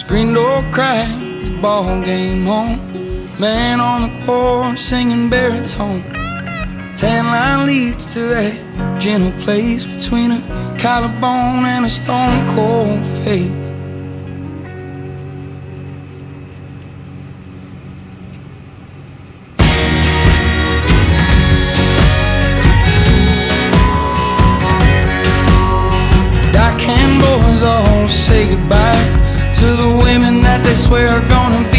Screen door cracked, ball game on. Man on the porch singing baritone. Tan line leads to that gentle place between a collarbone and a stone cold face. Dock hand boys all say goodbye to the women that they swear are gonna be